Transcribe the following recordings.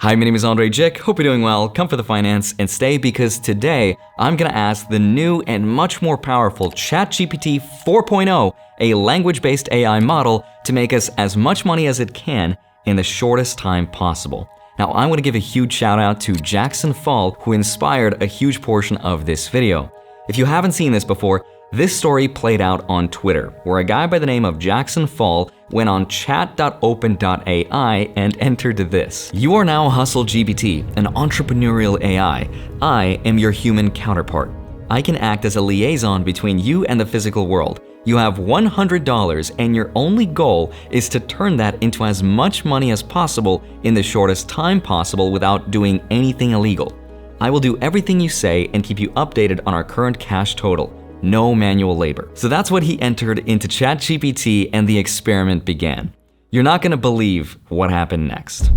Hi, my name is Andrei Jikh. Hope you're doing well. Come for the finance and stay because today I'm gonna ask the new and much more powerful ChatGPT 4.0, a language-based AI model, to make us as much money as it can in the shortest time possible. Now, I want to give a huge shout out to Jackson Fall, who inspired a huge portion of this video. If you haven't seen this before, this story played out on Twitter, where a guy by the name of Jackson Fall went on chat.open.ai and entered this. You are now HustleGPT, an entrepreneurial AI. I am your human counterpart. I can act as a liaison between you and the physical world. You have $100 and your only goal is to turn that into as much money as possible in the shortest time possible without doing anything illegal. I will do everything you say and keep you updated on our current cash total. No manual labor. So that's what he entered into ChatGPT and the experiment began. You're not gonna believe what happened next.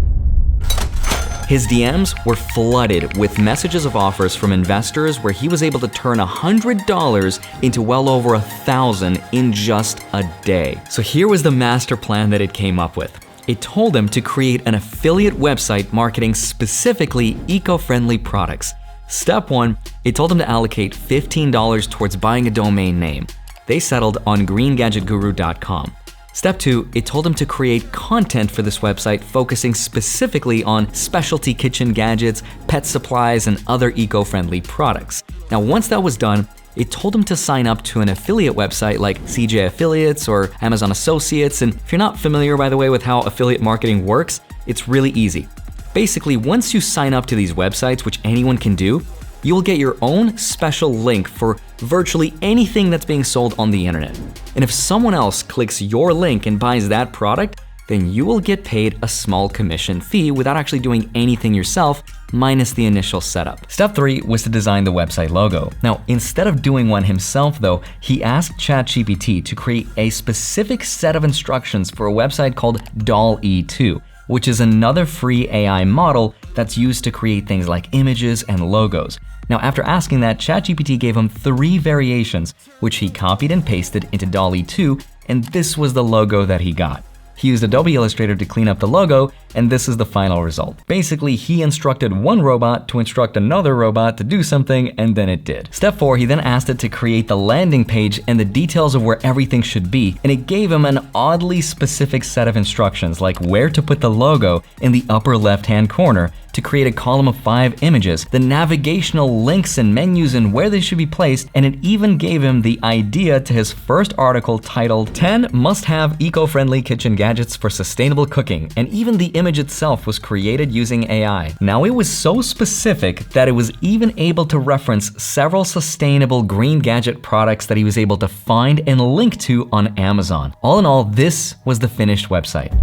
His DMs were flooded with messages of offers from investors where he was able to turn $100 into well over $1,000 in just a day. So here was the master plan that it came up with. It told him to create an affiliate website marketing specifically eco-friendly products. Step 1, it told him to allocate $15 towards buying a domain name. They settled on greengadgetguru.com. Step 2, it told him to create content for this website focusing specifically on specialty kitchen gadgets, pet supplies, and other eco-friendly products. Now, once that was done, it told him to sign up to an affiliate website like CJ Affiliates or Amazon Associates. And if you're not familiar, by the way, with how affiliate marketing works, it's really easy. Basically, once you sign up to these websites, which anyone can do, you will get your own special link for virtually anything that's being sold on the internet. And if someone else clicks your link and buys that product, then you will get paid a small commission fee without actually doing anything yourself, minus the initial setup. Step 3 was to design the website logo. Now, instead of doing one himself though, he asked ChatGPT to create a specific set of instructions for a website called DALL-E 2, which is another free AI model that's used to create things like images and logos. Now, after asking that, ChatGPT gave him 3 variations, which he copied and pasted into DALL-E 2, and this was the logo that he got. He used Adobe Illustrator to clean up the logo, and this is the final result. Basically, he instructed one robot to instruct another robot to do something, and then it did. Step 4, he then asked it to create the landing page and the details of where everything should be, and it gave him an oddly specific set of instructions, like where to put the logo in the upper left-hand corner, to create a column of 5 images, the navigational links and menus and where they should be placed, and it even gave him the idea to his first article titled 10 Must-Have Eco-Friendly Kitchen Gadgets for Sustainable Cooking, and even the image itself was created using AI. Now, it was so specific that it was even able to reference several sustainable green gadget products that he was able to find and link to on Amazon. All in all, this was the finished website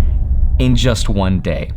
in just one day.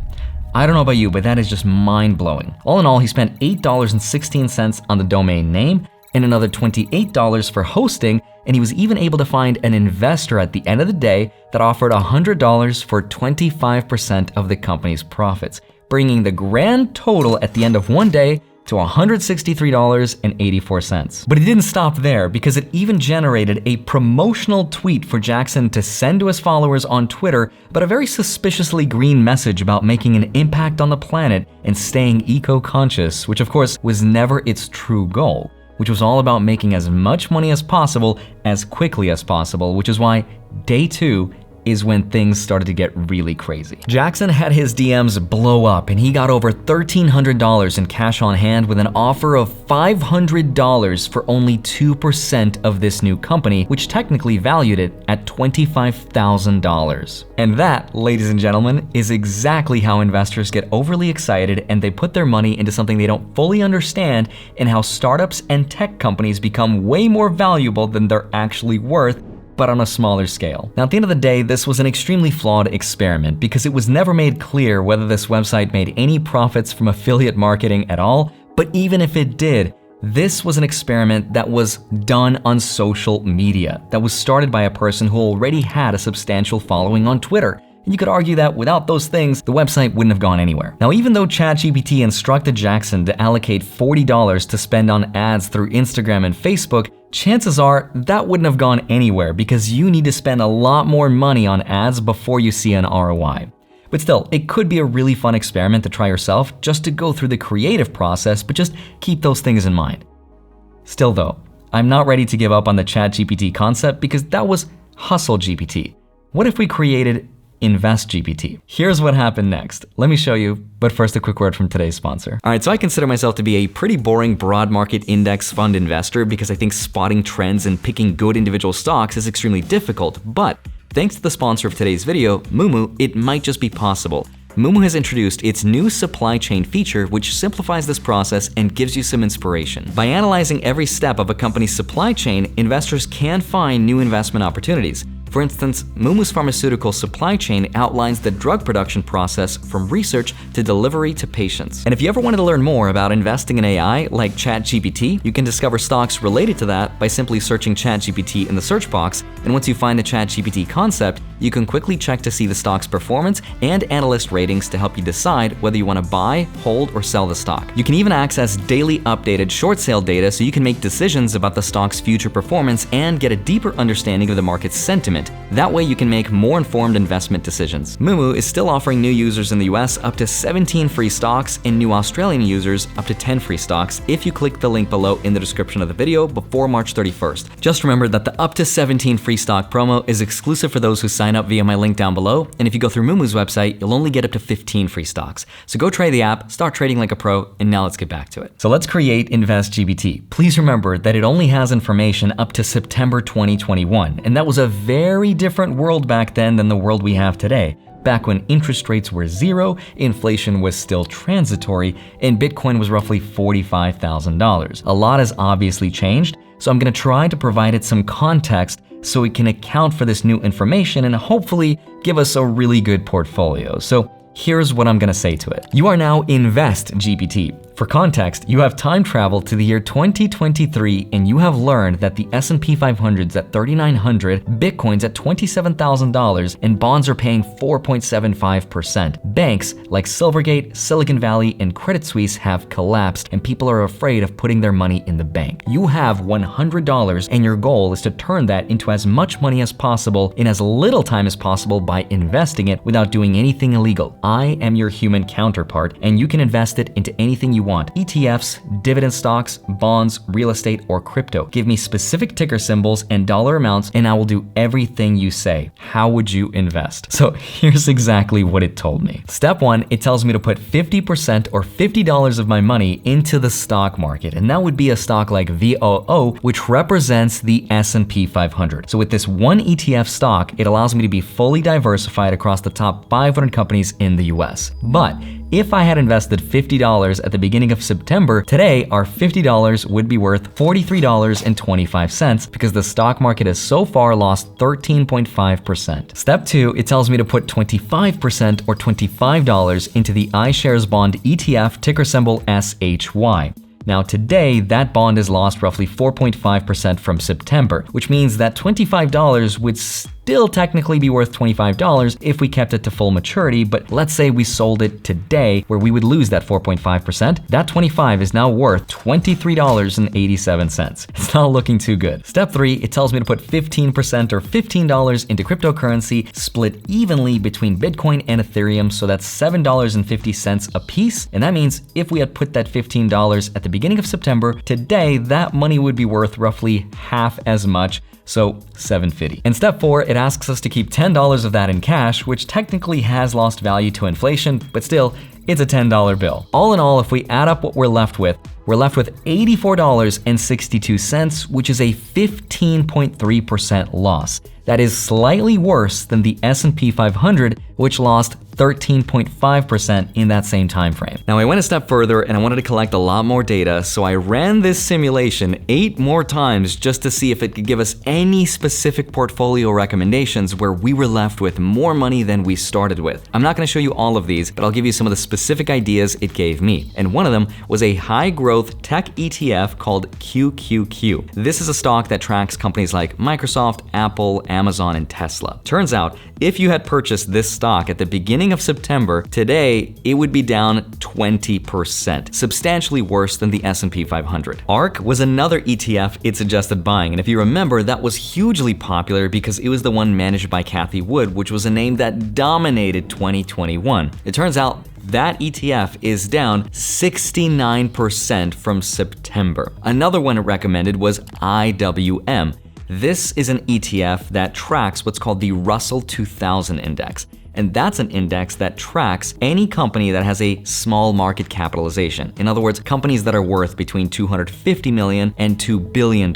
I don't know about you, but that is just mind-blowing. All in all, he spent $8.16 on the domain name and another $28 for hosting, and he was even able to find an investor at the end of the day that offered $100 for 25% of the company's profits, bringing the grand total at the end of one day to $163.84. But it didn't stop there, because it even generated a promotional tweet for Jackson to send to his followers on Twitter, but a very suspiciously green message about making an impact on the planet and staying eco-conscious, which of course was never its true goal, which was all about making as much money as possible as quickly as possible, which is why day 2 is when things started to get really crazy. Jackson had his DMs blow up and he got over $1,300 in cash on hand with an offer of $500 for only 2% of this new company, which technically valued it at $25,000. And that, ladies and gentlemen, is exactly how investors get overly excited and they put their money into something they don't fully understand, and how startups and tech companies become way more valuable than they're actually worth, but on a smaller scale. Now, at the end of the day, this was an extremely flawed experiment because it was never made clear whether this website made any profits from affiliate marketing at all, but even if it did, this was an experiment that was done on social media, that was started by a person who already had a substantial following on Twitter. And you could argue that without those things, the website wouldn't have gone anywhere. Now, even though ChatGPT instructed Jackson to allocate $40 to spend on ads through Instagram and Facebook, chances are that wouldn't have gone anywhere because you need to spend a lot more money on ads before you see an ROI. But still, it could be a really fun experiment to try yourself, just to go through the creative process, but just keep those things in mind. Still though, I'm not ready to give up on the ChatGPT concept because that was Hustle GPT. What if we created Invest GPT? Here's what happened next. Let me show you, but first a quick word from today's sponsor. All right, so I consider myself to be a pretty boring broad market index fund investor because I think spotting trends and picking good individual stocks is extremely difficult, but thanks to the sponsor of today's video, Moomoo, it might just be possible. Moomoo has introduced its new supply chain feature, which simplifies this process and gives you some inspiration. By analyzing every step of a company's supply chain, investors can find new investment opportunities. For instance, Moomoo's pharmaceutical supply chain outlines the drug production process from research to delivery to patients. And if you ever wanted to learn more about investing in AI like ChatGPT, you can discover stocks related to that by simply searching ChatGPT in the search box. And once you find the ChatGPT concept, you can quickly check to see the stock's performance and analyst ratings to help you decide whether you want to buy, hold, or sell the stock. You can even access daily updated short sale data so you can make decisions about the stock's future performance and get a deeper understanding of the market's sentiment. That way you can make more informed investment decisions. Moomoo is still offering new users in the US up to 17 free stocks and new Australian users up to 10 free stocks if you click the link below in the description of the video before March 31st. Just remember that the up to 17 free stock promo is exclusive for those who sign up via my link down below, and if you go through Moomoo's website, you'll only get up to 15 free stocks. So go try the app, start trading like a pro, and now let's get back to it. So let's create Invest GPT. Please remember that it only has information up to September 2021, and that was a very different world back then than the world we have today. Back when interest rates were zero, inflation was still transitory, and Bitcoin was roughly $45,000. A lot has obviously changed, so I'm gonna try to provide it some context so it can account for this new information and hopefully give us a really good portfolio. So here's what I'm gonna say to it. You are now Invest GPT. For context, you have time traveled to the year 2023 and you have learned that the S&P 500's at 3,900, Bitcoin's at $27,000, and bonds are paying 4.75%. Banks like Silvergate, Silicon Valley, and Credit Suisse have collapsed and people are afraid of putting their money in the bank. You have $100 and your goal is to turn that into as much money as possible in as little time as possible by investing it without doing anything illegal. I am your human counterpart and you can invest it into anything you want. ETFs, dividend stocks, bonds, real estate, or crypto. Give me specific ticker symbols and dollar amounts and I will do everything you say. How would you invest? So here's exactly what it told me. Step one, it tells me to put 50% or $50 of my money into the stock market, and that would be a stock like VOO, which represents the S&P 500. So with this one ETF stock, it allows me to be fully diversified across the top 500 companies in the US. But if I had invested $50 at the beginning of September, today our $50 would be worth $43.25 because the stock market has so far lost 13.5%. Step two, it tells me to put 25% or $25 into the iShares bond ETF, ticker symbol SHY. Now today, that bond has lost roughly 4.5% from September, which means that $25 would still technically be worth $25 if we kept it to full maturity, but let's say we sold it today where we would lose that 4.5%. That 25 is now worth $23.87. It's not looking too good. Step three, it tells me to put 15% or $15 into cryptocurrency, split evenly between Bitcoin and Ethereum, so that's $7.50 a piece. And that means if we had put that $15 at the beginning of September, today that money would be worth roughly half as much, so $7.50. And step four, it asks us to keep $10 of that in cash, which technically has lost value to inflation, but still, it's a $10 bill. All in all, if we add up what we're left with $84.62, which is a 15.3% loss. That is slightly worse than the S&P 500, which lost 13.5% in that same time frame. Now I went a step further and I wanted to collect a lot more data, so I ran this simulation 8 more times just to see if it could give us any specific portfolio recommendations where we were left with more money than we started with. I'm not going to show you all of these, but I'll give you some of the specific ideas it gave me. And one of them was a high growth growth tech ETF called QQQ. This is a stock that tracks companies like Microsoft, Apple, Amazon, and Tesla. Turns out, if you had purchased this stock at the beginning of September, today it would be down 20%, substantially worse than the S&P 500. ARK was another ETF it suggested buying, and if you remember, that was hugely popular because it was the one managed by Cathie Wood, which was a name that dominated 2021. It turns out that ETF is down 69% from September. Another one it recommended was IWM. This is an ETF that tracks what's called the Russell 2000 index. And that's an index that tracks any company that has a small market capitalization. In other words, companies that are worth between $250 million and $2 billion.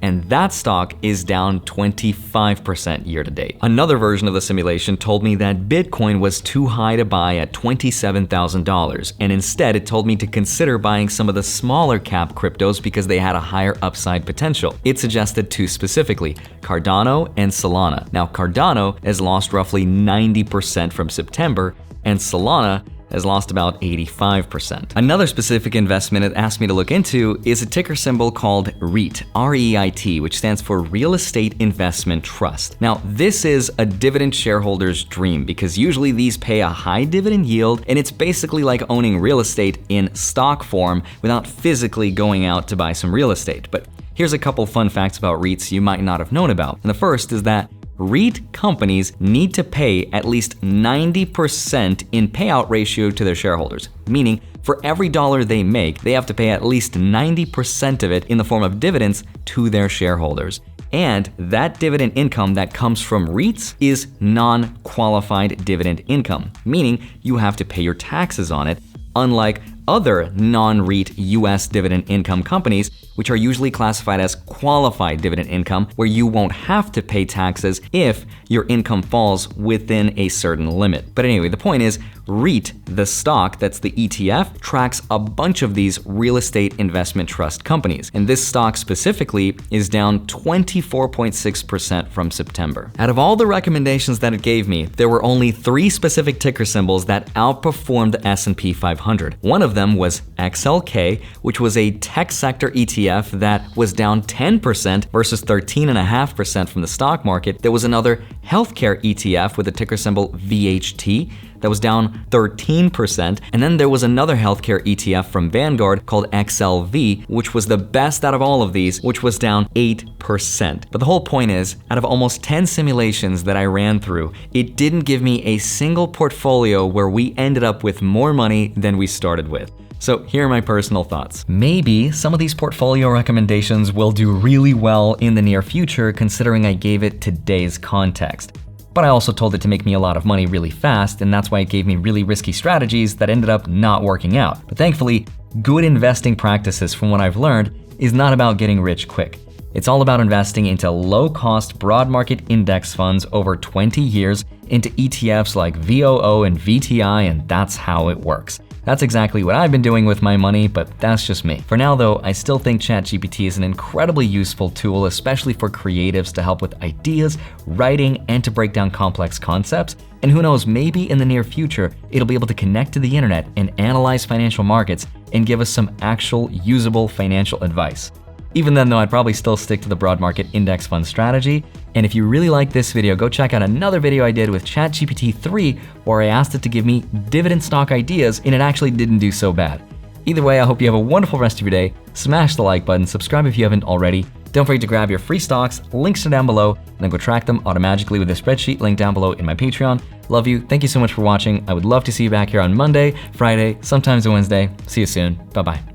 And that stock is down 25% year to date. Another version of the simulation told me that Bitcoin was too high to buy at $27,000. And instead, it told me to consider buying some of the smaller cap cryptos because they had a higher upside potential. It suggested two specifically, Cardano and Solana. Now, Cardano has lost roughly 90% from September, and Solana has lost about 85%. Another specific investment it asked me to look into is a ticker symbol called REIT, R-E-I-T, which stands for Real Estate Investment Trust. Now, this is a dividend shareholder's dream because usually these pay a high dividend yield, and it's basically like owning real estate in stock form without physically going out to buy some real estate. But here's a couple fun facts about REITs you might not have known about. And the first is that REIT companies need to pay at least 90% in payout ratio to their shareholders, meaning for every dollar they make, they have to pay at least 90% of it in the form of dividends to their shareholders. And that dividend income that comes from REITs is non-qualified dividend income, meaning you have to pay your taxes on it, unlike other non-REIT US dividend income companies, which are usually classified as qualified dividend income, where you won't have to pay taxes if your income falls within a certain limit. But anyway, the point is, REIT, the stock that's the ETF, tracks a bunch of these real estate investment trust companies. And this stock specifically is down 24.6% from September. Out of all the recommendations that it gave me, there were only 3 specific ticker symbols that outperformed the S&P 500. One of them was XLK, which was a tech sector ETF that was down 10% versus 13.5% from the stock market. There was another healthcare ETF with the ticker symbol VHT that was down 13%. And then there was another healthcare ETF from Vanguard called XLV, which was the best out of all of these, which was down 8%. But the whole point is, out of almost 10 simulations that I ran through, it didn't give me a single portfolio where we ended up with more money than we started with. So here are my personal thoughts. Maybe some of these portfolio recommendations will do really well in the near future considering I gave it today's context. But I also told it to make me a lot of money really fast, and that's why it gave me really risky strategies that ended up not working out. But thankfully, good investing practices from what I've learned is not about getting rich quick. It's all about investing into low-cost broad market index funds over 20 years, into ETFs like VOO and VTI, and that's how it works. That's exactly what I've been doing with my money, but that's just me. For now though, I still think ChatGPT is an incredibly useful tool, especially for creatives to help with ideas, writing, and to break down complex concepts. And who knows, maybe in the near future, it'll be able to connect to the internet and analyze financial markets and give us some actual usable financial advice. Even then though, I'd probably still stick to the broad market index fund strategy. And if you really like this video, go check out another video I did with ChatGPT 3 where I asked it to give me dividend stock ideas and it actually didn't do so bad. Either way, I hope you have a wonderful rest of your day. Smash the like button, subscribe if you haven't already. Don't forget to grab your free stocks, links are down below, and then go track them automatically with the spreadsheet link down below in my Patreon. Love you, thank you so much for watching. I would love to see you back here on Monday, Friday, sometimes a Wednesday. See you soon, bye-bye.